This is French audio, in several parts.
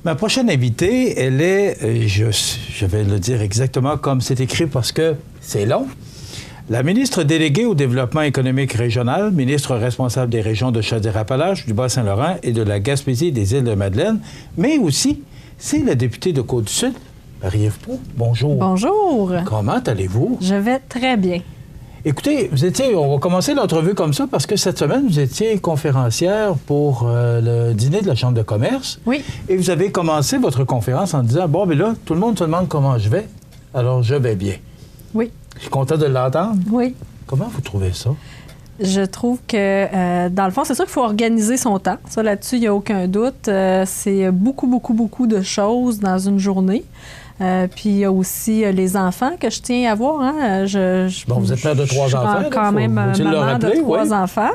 Ma prochaine invitée, elle est, je vais le dire exactement comme c'est écrit parce que c'est long, la ministre déléguée au développement économique régional, ministre responsable des régions de Chaudière-Appalaches, du Bas-Saint-Laurent et de la Gaspésie et des Îles-de-Madeleine, mais aussi, c'est la députée de Côte-du-Sud, Marie-Ève Proulx. Bonjour. Bonjour. Comment allez-vous? Je vais très bien. Écoutez, on va commencer l'entrevue comme ça parce que cette semaine, vous étiez conférencière pour le dîner de la Chambre de commerce. Oui. Et vous avez commencé votre conférence en disant, bon, mais là, tout le monde se demande comment je vais, alors je vais bien. Oui. Je suis content de l'entendre. Oui. Comment vous trouvez ça? Je trouve que, dans le fond, c'est sûr qu'il faut organiser son temps. Ça, là-dessus, il n'y a aucun doute. C'est beaucoup de choses dans une journée. Puis il y a aussi les enfants que je tiens à voir. Hein. Bon, vous êtes mère de 3 enfants. Quand même maman de 3 enfants.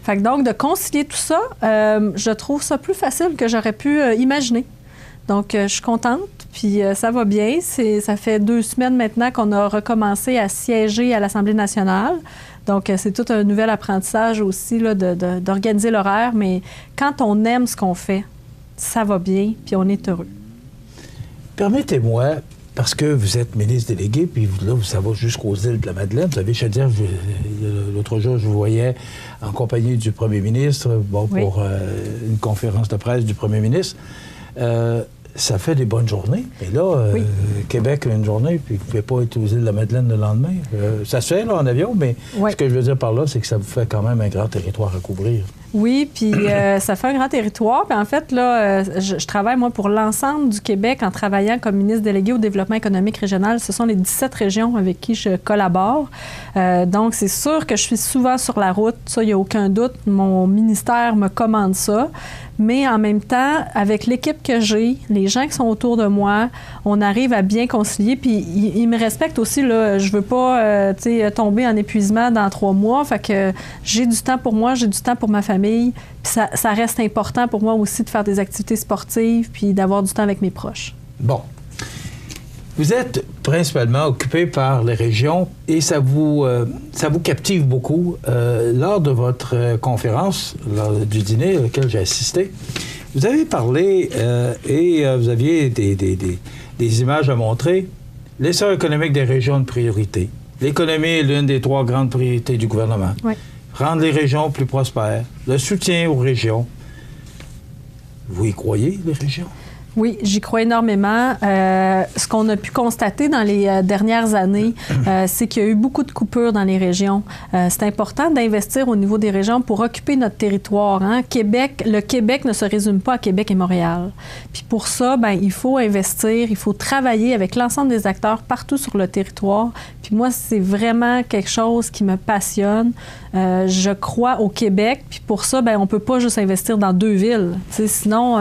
Fait que donc, de concilier tout ça, je trouve ça plus facile que j'aurais pu imaginer. Donc, je suis contente, puis ça va bien. Ça fait 2 semaines maintenant qu'on a recommencé à siéger à l'Assemblée nationale. Donc, c'est tout un nouvel apprentissage aussi là, d'organiser l'horaire. Mais quand on aime ce qu'on fait, ça va bien, puis on est heureux. Permettez-moi, parce que vous êtes ministre délégué, puis là, ça va jusqu'aux îles de la Madeleine. Vous savez, je veux dire, l'autre jour, je vous voyais en compagnie du premier ministre, pour une conférence de presse du premier ministre. Ça fait des bonnes journées. Et là, Québec a une journée, puis vous ne pouvez pas être aux îles de la Madeleine le lendemain. Ça se fait, là, en avion, mais ce que je veux dire par là, c'est que ça vous fait quand même un grand territoire à couvrir. Oui, puis ça fait un grand territoire. Puis en fait, là, je travaille, moi, pour l'ensemble du Québec en travaillant comme ministre délégué au développement économique régional. Ce sont les 17 régions avec qui je collabore. Donc, c'est sûr que je suis souvent sur la route. Ça, il n'y a aucun doute. Mon ministère me commande ça. Mais en même temps, avec l'équipe que j'ai, les gens qui sont autour de moi, on arrive à bien concilier. Puis ils me respectent aussi. Là. Je veux pas tomber en épuisement dans 3 mois. Fait que j'ai du temps pour moi, j'ai du temps pour ma famille. Puis ça reste important pour moi aussi de faire des activités sportives puis d'avoir du temps avec mes proches. Bon. Vous êtes principalement occupé par les régions et ça vous captive beaucoup. Lors de votre conférence, lors du dîner auquel j'ai assisté, vous avez parlé et vous aviez des images à montrer. L'essor économique des régions de priorité. L'économie est l'une des 3 grandes priorités du gouvernement. Oui. Rendre les régions plus prospères. Le soutien aux régions. Vous y croyez, les régions? Oui, j'y crois énormément. Ce qu'on a pu constater dans les dernières années, c'est qu'il y a eu beaucoup de coupures dans les régions. C'est important d'investir au niveau des régions pour occuper notre territoire. Hein. Le Québec ne se résume pas à Québec et Montréal. Puis pour ça, il faut investir, il faut travailler avec l'ensemble des acteurs partout sur le territoire. Puis moi, c'est vraiment quelque chose qui me passionne. Je crois au Québec. Puis pour ça, on ne peut pas juste investir dans 2 villes. T'sais, sinon,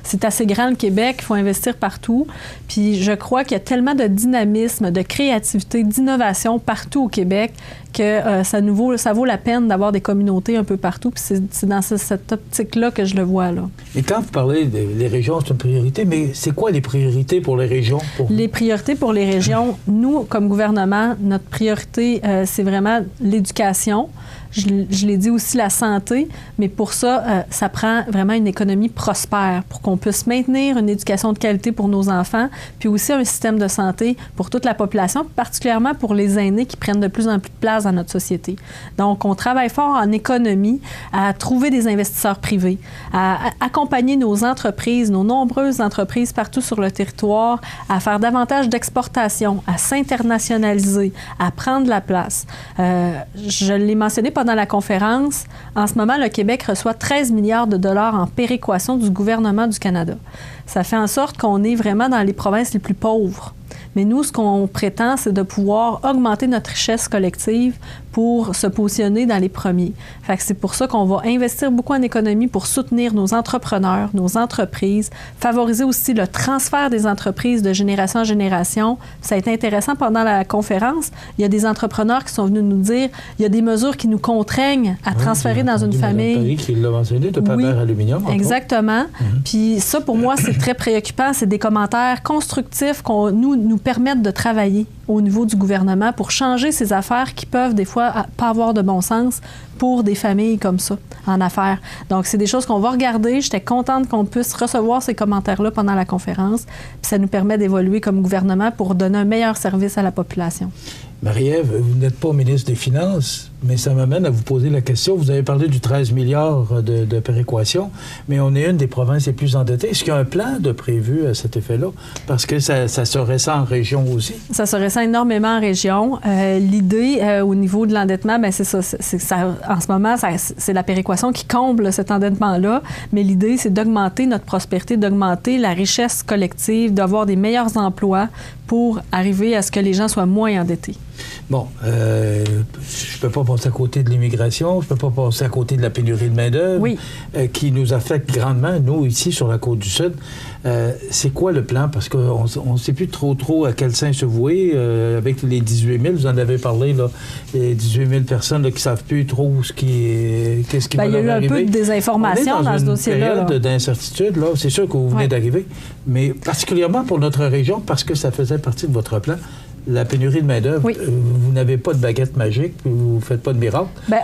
c'est assez grand le Québec, il faut investir partout. Puis je crois qu'il y a tellement de dynamisme, de créativité, d'innovation partout au Québec que ça vaut la peine d'avoir des communautés un peu partout. Puis c'est dans cette optique-là que je le vois. Là. Et quand vous parlez des régions, c'est une priorité, mais c'est quoi les priorités pour les régions? Les priorités pour les régions, nous, comme gouvernement, notre priorité, c'est vraiment l'éducation. Je l'ai dit aussi, la santé, mais pour ça, ça prend vraiment une économie prospère pour qu'on puisse maintenir une éducation de qualité pour nos enfants, puis aussi un système de santé pour toute la population, particulièrement pour les aînés qui prennent de plus en plus de place dans notre société. Donc, on travaille fort en économie à trouver des investisseurs privés, à accompagner nos entreprises, nos nombreuses entreprises partout sur le territoire, à faire davantage d'exportation, à s'internationaliser, à prendre la place. Je l'ai mentionné pendant la conférence, en ce moment, le Québec reçoit 13 milliards de dollars en péréquation du gouvernement du Canada. Ça fait en sorte qu'on est vraiment dans les provinces les plus pauvres. Mais nous, ce qu'on prétend, c'est de pouvoir augmenter notre richesse collective pour se positionner dans les premiers. Fait que c'est pour ça qu'on va investir beaucoup en économie pour soutenir nos entrepreneurs, nos entreprises, favoriser aussi le transfert des entreprises de génération en génération. Ça a été intéressant pendant la conférence. Il y a des entrepreneurs qui sont venus nous dire il y a des mesures qui nous contraignent à transférer dans une famille. Paris qui l'a mentionné, de Paper Aluminium. Exactement. Puis ça, pour moi, c'est très préoccupant. C'est des commentaires constructifs nous permettent de travailler au niveau du gouvernement pour changer ces affaires qui peuvent des fois pas avoir de bon sens pour des familles comme ça, en affaires. Donc, c'est des choses qu'on va regarder. J'étais contente qu'on puisse recevoir ces commentaires-là pendant la conférence. Puis ça nous permet d'évoluer comme gouvernement pour donner un meilleur service à la population. Marie-Ève, vous n'êtes pas ministre des Finances, mais ça m'amène à vous poser la question. Vous avez parlé du 13 milliards de péréquation, mais on est une des provinces les plus endettées. Est-ce qu'il y a un plan de prévu à cet effet-là? Parce que ça se ressent en région aussi. Ça se ressent énormément en région. L'idée, au niveau de l'endettement, bien, c'est ça. En ce moment, c'est la péréquation qui comble cet endettement-là, mais l'idée, c'est d'augmenter notre prospérité, d'augmenter la richesse collective, d'avoir des meilleurs emplois pour arriver à ce que les gens soient moins endettés. Bon, je ne peux pas passer à côté de l'immigration, je ne peux pas passer à côté de la pénurie de main-d'œuvre qui nous affecte grandement, nous, ici, sur la Côte-du-Sud. C'est quoi le plan? Parce qu'on ne sait plus trop à quel sein se vouer. Avec les 18 000, vous en avez parlé, là, les 18 000 personnes là, qui ne savent plus trop qu'est-ce qui va leur arriver. Il y a eu un peu de désinformation dans ce dossier-là. On est dans une période d'incertitude, là. C'est sûr que vous venez d'arriver, mais particulièrement pour notre région, parce que ça faisait partie de votre plan. La pénurie de main-d'œuvre, vous n'avez pas de baguette magique, vous ne faites pas de miracle. Bien,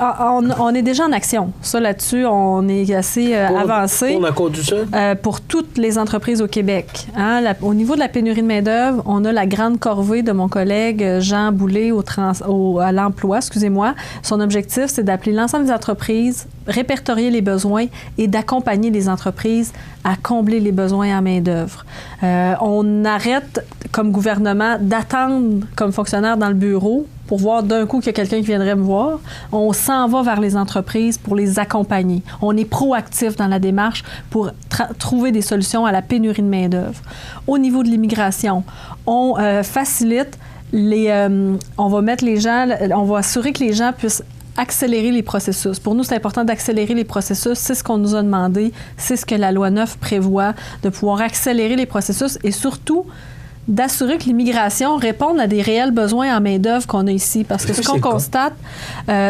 on est déjà en action. Ça, là-dessus, on est assez avancé. Pour la Côte-du-Sud? Pour toutes les entreprises au Québec. Hein? Au niveau de la pénurie de main-d'œuvre, on a la grande corvée de mon collègue Jean Boulay à l'emploi, excusez-moi. Son objectif, c'est d'appeler l'ensemble des entreprises, répertorier les besoins et d'accompagner les entreprises à combler les besoins en main-d'œuvre. On arrête, comme gouvernement, d'attendre comme fonctionnaire dans le bureau pour voir d'un coup qu'il y a quelqu'un qui viendrait me voir. On s'en va vers les entreprises pour les accompagner. On est proactif dans la démarche pour trouver des solutions à la pénurie de main-d'œuvre. Au niveau de l'immigration, on facilite on va mettre les gens, on va assurer que les gens puissent accélérer les processus. Pour nous, c'est important d'accélérer les processus. C'est ce qu'on nous a demandé. C'est ce que la loi 9 prévoit, de pouvoir accélérer les processus et surtout d'assurer que l'immigration réponde à des réels besoins en main-d'œuvre qu'on a ici. Parce que ce qu'on constate,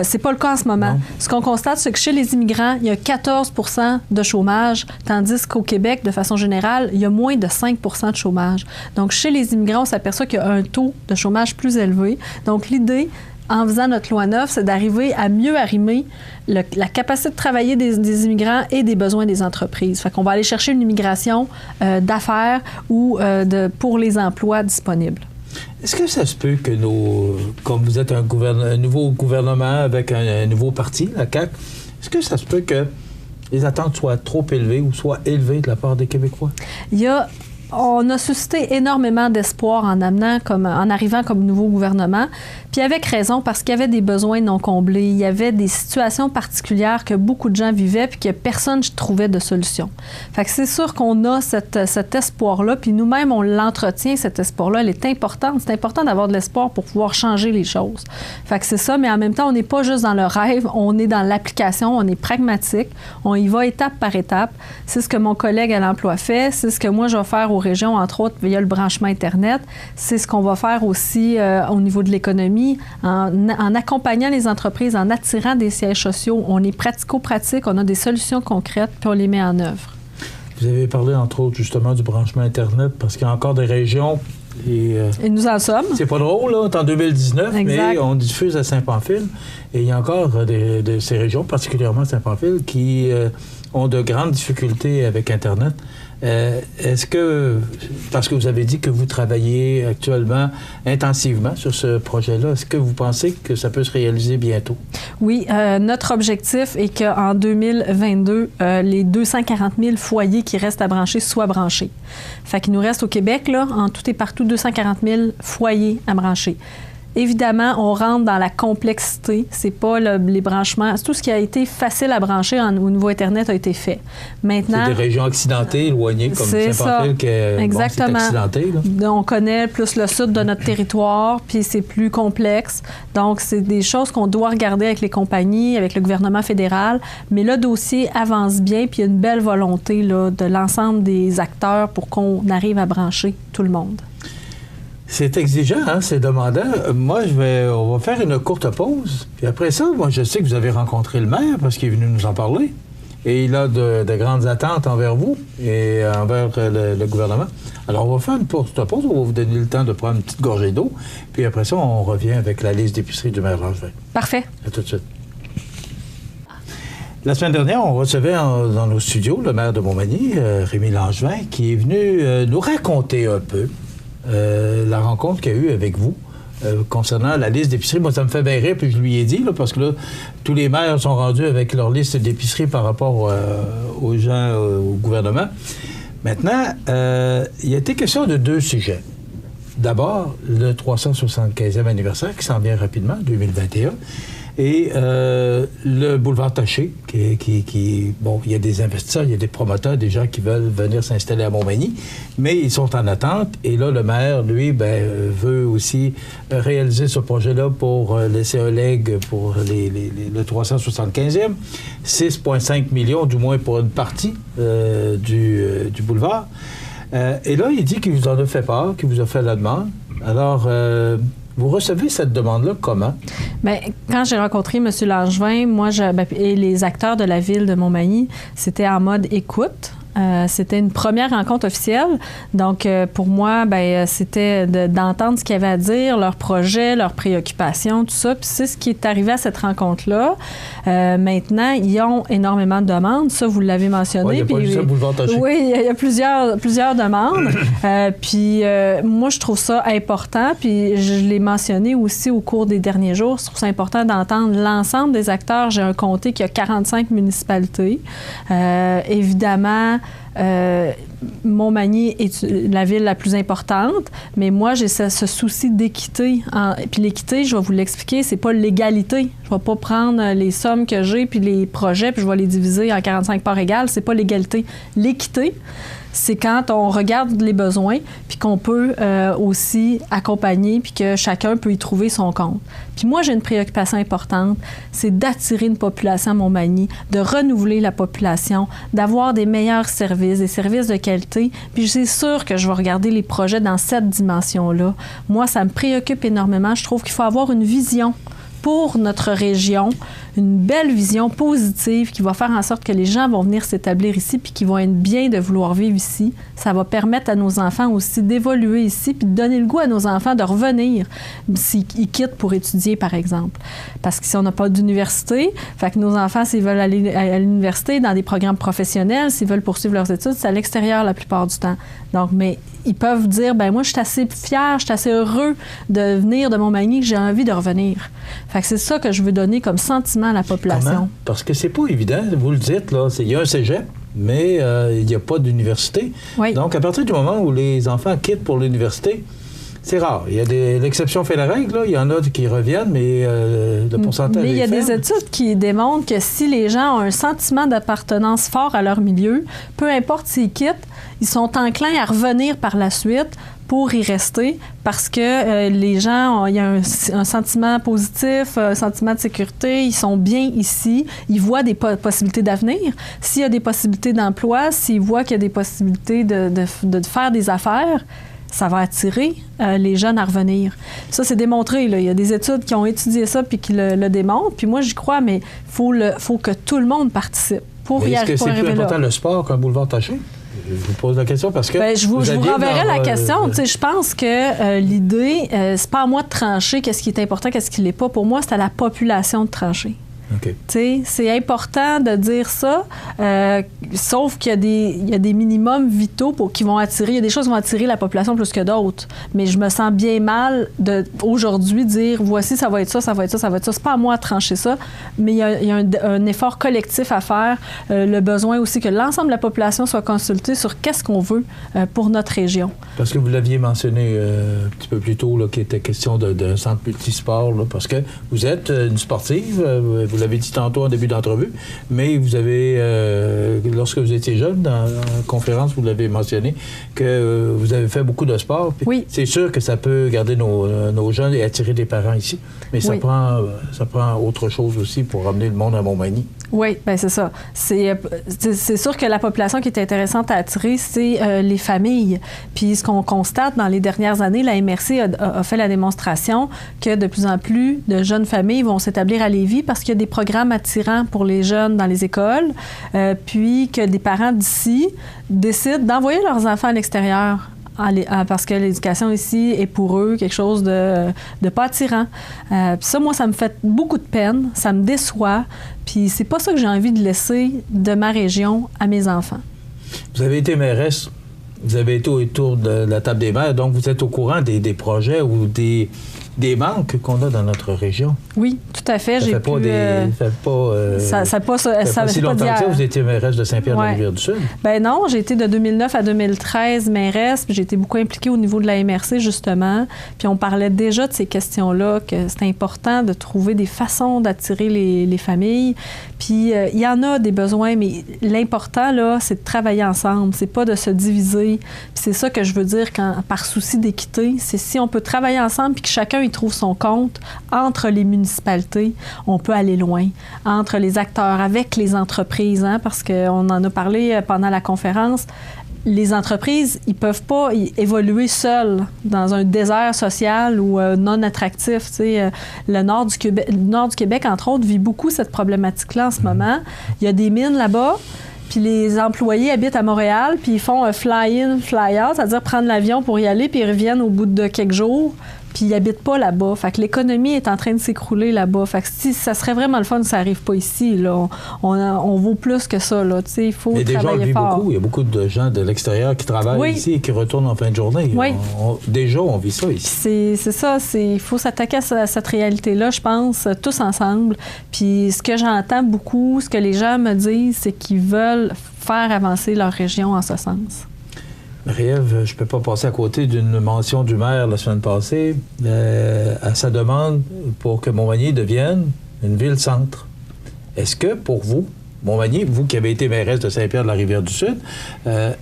c'est pas le cas en ce moment. Non. Ce qu'on constate, c'est que chez les immigrants, il y a 14 % de chômage, tandis qu'au Québec, de façon générale, il y a moins de 5 % de chômage. Donc, chez les immigrants, on s'aperçoit qu'il y a un taux de chômage plus élevé. Donc, l'idée, en faisant notre loi 9, c'est d'arriver à mieux arrimer la capacité de travailler des immigrants et des besoins des entreprises. Fait qu'on va aller chercher une immigration d'affaires ou pour les emplois disponibles. Est-ce que ça se peut que comme vous êtes un nouveau gouvernement avec un nouveau parti, la CAQ, est-ce que ça se peut que les attentes soient trop élevées ou soient élevées de la part des Québécois? On a suscité énormément d'espoir en arrivant comme nouveau gouvernement, puis avec raison, parce qu'il y avait des besoins non comblés, il y avait des situations particulières que beaucoup de gens vivaient, puis que personne ne trouvait de solution. Fait que c'est sûr qu'on a cet espoir-là, puis nous-mêmes, on l'entretient, cet espoir-là, elle est importante. C'est important d'avoir de l'espoir pour pouvoir changer les choses. Fait que c'est ça, mais en même temps, on n'est pas juste dans le rêve, on est dans l'application, on est pragmatique, on y va étape par étape. C'est ce que mon collègue à l'emploi fait, c'est ce que moi, je vais faire aux régions, entre autres, via le branchement Internet. C'est ce qu'on va faire aussi au niveau de l'économie, en accompagnant les entreprises, en attirant des sièges sociaux. On est pratico-pratique, on a des solutions concrètes, puis on les met en œuvre. Vous avez parlé, entre autres, justement, du branchement Internet, parce qu'il y a encore des régions... Et nous en sommes. C'est pas drôle, là, c'est en 2019, exact. Mais on diffuse à Saint-Pamphile. Et il y a encore de ces régions, particulièrement Saint-Pamphile, qui ont de grandes difficultés avec Internet. Est-ce que, parce que vous avez dit que vous travaillez actuellement intensivement sur ce projet-là, est-ce que vous pensez que ça peut se réaliser bientôt? Oui, notre objectif est qu'en 2022, les 240 000 foyers qui restent à brancher soient branchés. Fait qu'il nous reste au Québec, là, en tout et partout, 240 000 foyers à brancher. Évidemment, on rentre dans la complexité. C'est pas les branchements. Tout ce qui a été facile à brancher au niveau Internet a été fait. Maintenant, c'est des régions accidentées, éloignées, comme Saint-Pamphile, qui est accidenté. Là. On connaît plus le sud de notre territoire, puis c'est plus complexe. Donc, c'est des choses qu'on doit regarder avec les compagnies, avec le gouvernement fédéral. Mais le dossier avance bien, puis il y a une belle volonté là, de l'ensemble des acteurs pour qu'on arrive à brancher tout le monde. C'est exigeant, hein, c'est demandant. Moi, on va faire une courte pause. Puis après ça, moi, je sais que vous avez rencontré le maire parce qu'il est venu nous en parler. et il a de grandes attentes envers vous et envers le gouvernement. Alors, on va faire une pause, on va vous donner le temps de prendre une petite gorgée d'eau, puis après ça, on revient avec la liste d'épicerie du maire Langevin. Parfait. À tout de suite. La semaine dernière, on recevait dans nos studios le maire de Montmagny, Rémi Langevin, qui est venu nous raconter un peu la rencontre qu'il y a eu avec vous concernant la liste d'épicerie. Moi, ça me fait bien rire, puis je lui ai dit, là, parce que là, tous les maires sont rendus avec leur liste d'épicerie par rapport aux gens, au gouvernement. Maintenant, il a été question de 2 sujets. D'abord, le 375e anniversaire qui s'en vient rapidement, 2021, et le boulevard Taché, bon, il y a des investisseurs, il y a des promoteurs, des gens qui veulent venir s'installer à Montmagny, mais ils sont en attente. Et là, le maire, lui, veut aussi réaliser ce projet-là pour laisser un leg pour le 375e. 6,5 millions, du moins pour une partie du boulevard. Et là, il dit qu'il vous en a fait part, qu'il vous a fait la demande. Alors, vous recevez cette demande-là comment? Bien, quand j'ai rencontré M. Langevin, moi, et les acteurs de la ville de Montmagny, c'était en mode écoute. C'était une première rencontre officielle. Donc, pour moi, c'était d'entendre ce qu'ils avaient à dire, leurs projets, leurs préoccupations, tout ça. Puis c'est ce qui est arrivé à cette rencontre-là. Maintenant, ils ont énormément de demandes. Ça, vous l'avez mentionné. Oui, il n'y a pas juste un boulevard Taché. Oui, il y a plusieurs demandes. Puis moi, je trouve ça important. Puis je l'ai mentionné aussi au cours des derniers jours. Je trouve ça important d'entendre l'ensemble des acteurs. J'ai un comté qui a 45 municipalités. Évidemment, Montmagny est la ville la plus importante, mais moi, j'ai ce souci d'équité. Puis l'équité, je vais vous l'expliquer, c'est pas l'égalité. Je vais pas prendre les sommes que j'ai puis les projets, puis je vais les diviser en 45 parts égales. C'est pas l'égalité. L'équité, c'est quand on regarde les besoins, puis qu'on peut aussi accompagner, puis que chacun peut y trouver son compte. Puis moi, j'ai une préoccupation importante, c'est d'attirer une population à Montmagny, de renouveler la population, d'avoir des meilleurs services, des services de qualité. Puis c'est sûr que je vais regarder les projets dans cette dimension-là. Moi, ça me préoccupe énormément. Je trouve qu'il faut avoir une vision pour notre région, une belle vision positive qui va faire en sorte que les gens vont venir s'établir ici puis qui vont être bien de vouloir vivre ici. Ça va permettre à nos enfants aussi d'évoluer ici puis de donner le goût à nos enfants de revenir s'ils quittent pour étudier, par exemple. Parce que si on n'a pas d'université, fait que nos enfants, s'ils veulent aller à l'université, dans des programmes professionnels, s'ils veulent poursuivre leurs études, c'est à l'extérieur la plupart du temps. Donc, mais ils peuvent dire, moi, je suis assez fière, je suis assez heureux de venir de Montmagny que j'ai envie de revenir. Fait que c'est ça que je veux donner comme sentiment à la population. Comment? Parce que c'est pas évident, vous le dites, là. Il y a un cégep, mais il n'y a pas d'université. Oui. Donc, à partir du moment où les enfants quittent pour l'université, c'est rare. L'exception fait la règle, là. Il y en a qui reviennent, mais le pourcentage est faible. Mais il y a des études qui démontrent que si les gens ont un sentiment d'appartenance fort à leur milieu, peu importe s'ils quittent, ils sont enclins à revenir par la suite pour y rester parce que les gens, il y a un sentiment positif, un sentiment de sécurité, ils sont bien ici, ils voient des possibilités d'avenir. S'il y a des possibilités d'emploi, s'ils voient qu'il y a des possibilités de faire des affaires, ça va attirer les jeunes à revenir. Ça, c'est démontré. Là. Il y a des études qui ont étudié ça puis qui le démontrent. Puis moi, j'y crois, mais il faut que tout le monde participe pour y arriver. Est-ce que c'est plus important le sport qu'un boulevard Taché? Je vous pose la question parce que... je vous renverrai la question. Je pense que l'idée, c'est pas à moi de trancher qu'est-ce qui est important, qu'est-ce qui l'est pas. Pour moi, c'est à la population de trancher. Okay. C'est important de dire ça, sauf qu'il y a des minimums vitaux qui vont attirer. Il y a des choses qui vont attirer la population plus que d'autres. Mais je me sens bien mal aujourd'hui dire voici, ça va être ça, ça va être ça, ça va être ça. C'est pas à moi de trancher ça, mais il y a un effort collectif à faire. Le besoin aussi que l'ensemble de la population soit consultée sur qu'est-ce qu'on veut pour notre région. Parce que vous l'aviez mentionné un petit peu plus tôt, qu'il était question d'un centre multisport, là, parce que vous êtes une sportive, vous l'avez dit tantôt en début d'entrevue, mais vous avez, lorsque vous étiez jeune, dans la conférence, vous l'avez mentionné, que vous avez fait beaucoup de sport. Oui. C'est sûr que ça peut garder nos jeunes et attirer des parents ici, mais ça prend autre chose aussi pour ramener le monde à Montmagny. Oui, bien c'est ça. C'est sûr que la population qui est intéressante à attirer, c'est les familles. Puis ce qu'on constate dans les dernières années, la MRC a fait la démonstration que de plus en plus de jeunes familles vont s'établir à Lévis parce qu'il y a des programmes attirants pour les jeunes dans les écoles, puis que des parents d'ici décident d'envoyer leurs enfants à l'extérieur. Parce que l'éducation ici est pour eux quelque chose de pas attirant. Puis ça, moi, ça me fait beaucoup de peine, ça me déçoit, puis c'est pas ça que j'ai envie de laisser de ma région à mes enfants. Vous avez été mairesse, vous avez été autour de la table des maires, donc vous êtes au courant des projets ou des manques qu'on a dans notre région. Oui, tout à fait. Ça fait pas si longtemps que ça, vous étiez mairesse de Saint-Pierre-de-la-Rivière-du-Sud. Ben non, j'ai été de 2009 à 2013 mairesse, puis j'ai été beaucoup impliquée au niveau de la MRC, justement. Puis on parlait déjà de ces questions-là, que c'est important de trouver des façons d'attirer les familles. Puis il y en a des besoins, mais l'important, là, c'est de travailler ensemble. C'est pas de se diviser. Puis c'est ça que je veux dire par souci d'équité. C'est si on peut travailler ensemble puis que chacun y trouve son compte entre les municipalités, on peut aller loin. Entre les acteurs, avec les entreprises, hein, parce qu'on en a parlé pendant la conférence. Les entreprises, ils peuvent pas évoluer seuls dans un désert social ou non attractif. Tu sais, le nord du Québec, entre autres, vit beaucoup cette problématique-là en ce moment. Il y a des mines là-bas, puis les employés habitent à Montréal, puis ils font un fly-in, fly-out, c'est-à-dire prendre l'avion pour y aller, puis ils reviennent au bout de quelques jours, puis ils n'habitent pas là-bas. Fait que l'économie est en train de s'écrouler là-bas. Fait que si ça serait vraiment le fun, ça n'arrive pas ici. Là. On vaut plus que ça. Là. Il faut travailler fort. Il y a beaucoup de gens de l'extérieur qui travaillent ici et qui retournent en fin de journée. Oui. Déjà, on vit ça ici. C'est ça. Il faut s'attaquer à cette réalité-là, je pense, tous ensemble. Puis ce que j'entends beaucoup, ce que les gens me disent, c'est qu'ils veulent faire avancer leur région en ce sens. Marie-Ève, je ne peux pas passer à côté d'une mention du maire la semaine passée à sa demande pour que Montmagny devienne une ville-centre. Est-ce que pour vous, Montmagny, vous qui avez été mairesse de Saint-Pierre-de-la-Rivière-du-Sud,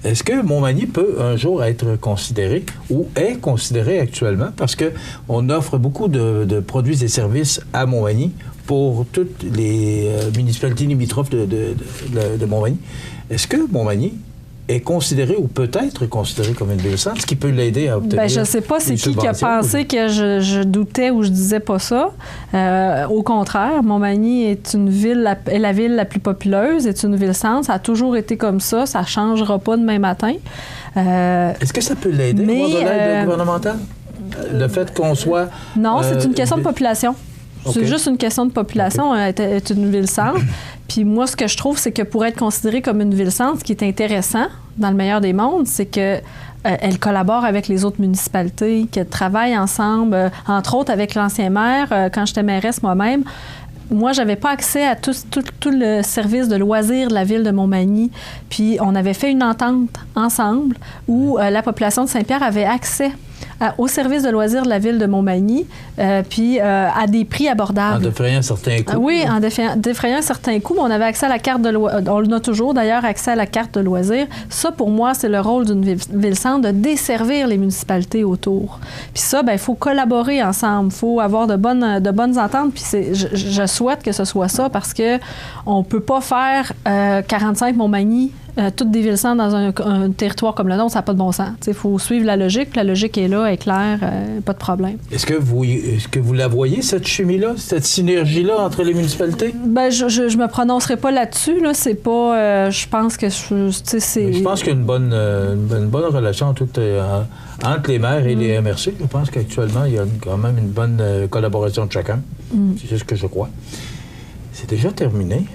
est-ce que Montmagny peut un jour être considéré ou est considéré actuellement? Parce qu'on offre beaucoup de produits et services à Montmagny pour toutes les municipalités limitrophes de Montmagny. Est-ce que Montmagny est considéré ou peut être considéré comme une ville-centre, ce qui peut l'aider à obtenir. Bien, je ne sais pas c'est qui a pensé que je doutais ou je disais pas ça. Au contraire, Montmagny est une ville, est la ville la plus populeuse, est une ville-centre. Ça a toujours été comme ça. Ça ne changera pas demain matin. Est-ce que ça peut l'aider, avoir de l'aide gouvernementale? Le fait qu'on soit... Non, c'est une question de population. Okay. C'est juste une question de population. Okay. Est une ville-centre. Puis moi, ce que je trouve, c'est que pour être considérée comme une ville-centre, ce qui est intéressant, dans le meilleur des mondes, c'est que elle collabore avec les autres municipalités, qu'elle travaille ensemble, entre autres avec l'ancien maire. Quand j'étais mairesse moi-même, moi, j'avais pas accès à tout le service de loisirs de la ville de Montmagny. Puis on avait fait une entente ensemble où la population de Saint-Pierre avait accès au service de loisirs de la ville de Montmagny, puis à des prix abordables. En défrayant certains coûts. Oui, en défrayant certains coûts, mais on avait accès à la carte de loisirs. On a toujours, d'ailleurs, accès à la carte de loisirs. Ça, pour moi, c'est le rôle d'une ville-centre, de desservir les municipalités autour. Puis ça, bien, il faut collaborer ensemble. Il faut avoir de bonnes ententes. Puis je souhaite que ce soit ça parce qu'on ne peut pas faire 45 Montmagny toutes des villes-centres dans un territoire comme le nôtre, ça n'a pas de bon sens. Il faut suivre la logique, puis la logique est là, est claire, pas de problème. Est-ce que vous la voyez, cette chimie-là, cette synergie-là entre les municipalités? Bien, je me prononcerai pas là-dessus. Là. C'est pas... je pense que... Je pense qu'il y a une bonne relation entre les maires et les MRC. Je pense qu'actuellement, il y a quand même une bonne collaboration de chacun. C'est ce que je crois. C'est déjà terminé.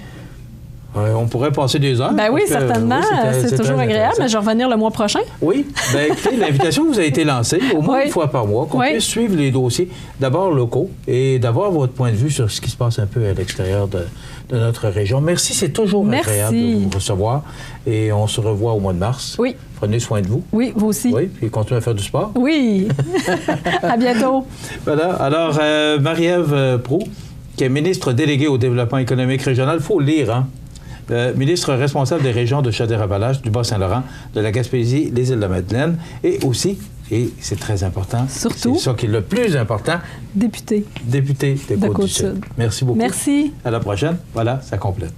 On pourrait passer des heures. Ben oui, certainement. C'est toujours agréable, mais je vais revenir le mois prochain. Oui. Bien, écoutez, l'invitation vous a été lancée au moins une fois par mois, qu'on puisse suivre les dossiers, d'abord locaux, et d'avoir votre point de vue sur ce qui se passe un peu à l'extérieur de notre région. Merci, c'est toujours agréable de vous recevoir. Et on se revoit au mois de mars. Oui. Prenez soin de vous. Oui, vous aussi. Oui, puis continuez à faire du sport. Oui. À bientôt. Voilà. Alors, Marie-Ève Proulx, qui est ministre déléguée au développement économique régional, il faut le lire, hein? Ministre responsable des régions de Chaudière-Appalaches, du Bas-Saint-Laurent, de la Gaspésie, des Îles-de-la-Madeleine, et aussi, et c'est très important, surtout, c'est ça qui est le plus important, député de Côte-du-Sud. Merci beaucoup. Merci. À la prochaine. Voilà, ça complète.